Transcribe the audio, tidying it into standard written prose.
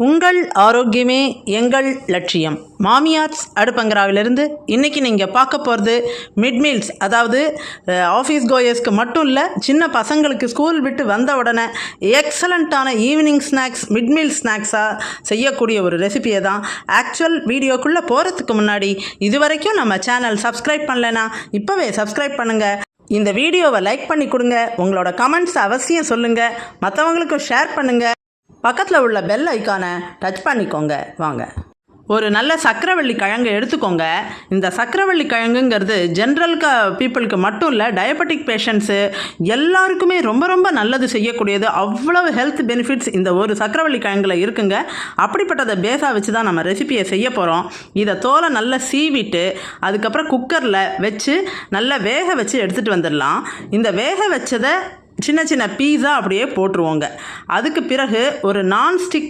உங்கள் ஆரோக்கியமே எங்கள் லட்சியம். மாமியார்ஸ் அடுப்பங்கராவிலிருந்து இன்றைக்கி நீங்கள் பார்க்க போகிறது மிட் மீல்ஸ், அதாவது ஆஃபீஸ் கோயர்ஸ்க்கு மட்டும் இல்லை, சின்ன பசங்களுக்கு ஸ்கூல் விட்டு வந்த உடனே எக்ஸலண்ட்டான ஈவினிங் ஸ்நாக்ஸ், மிட் மீல் ஸ்நாக்ஸாக செய்யக்கூடிய ஒரு ரெசிபியை தான். ஆக்சுவல் வீடியோக்குள்ளே போகிறதுக்கு முன்னாடி இது வரைக்கும் நம்ம சேனல் சப்ஸ்கிரைப் பண்ணலைன்னா இப்போவே சப்ஸ்கிரைப் பண்ணுங்கள். இந்த வீடியோவை லைக் பண்ணி கொடுங்க. உங்களோட கமெண்ட்ஸ் அவசியம் சொல்லுங்கள். மற்றவங்களுக்கும் ஷேர் பண்ணுங்கள். பக்கத்தில் உள்ள பெல் ஐக்கானை டச் பண்ணிக்கோங்க. வாங்க, ஒரு நல்ல சக்கரவள்ளி கிழங்கு எடுத்துக்கோங்க. இந்த சக்கரவள்ளி கிழங்குங்கிறது ஜென்ரல் பீப்புளுக்கு மட்டும் இல்லை, டயபெட்டிக் பேஷண்ட்ஸு எல்லாருக்குமே ரொம்ப ரொம்ப நல்லது செய்யக்கூடியது. அவ்வளவு ஹெல்த் பெனிஃபிட்ஸ் இந்த ஒரு சக்கரவள்ளி கிழங்குல இருக்குங்க. அப்படிப்பட்டதை பேஸாக வச்சு தான் நம்ம ரெசிபியை செய்ய போகிறோம். இதை தோலை நல்லா சீவிட்டு அதுக்கப்புறம் குக்கரில் வச்சு நல்லா வேக வச்சு எடுத்துகிட்டு வந்துடலாம். இந்த வேக வச்சதை சின்ன சின்ன பீஸாக அப்படியே போட்டுருவோங்க. அதுக்கு பிறகு ஒரு நான்ஸ்டிக்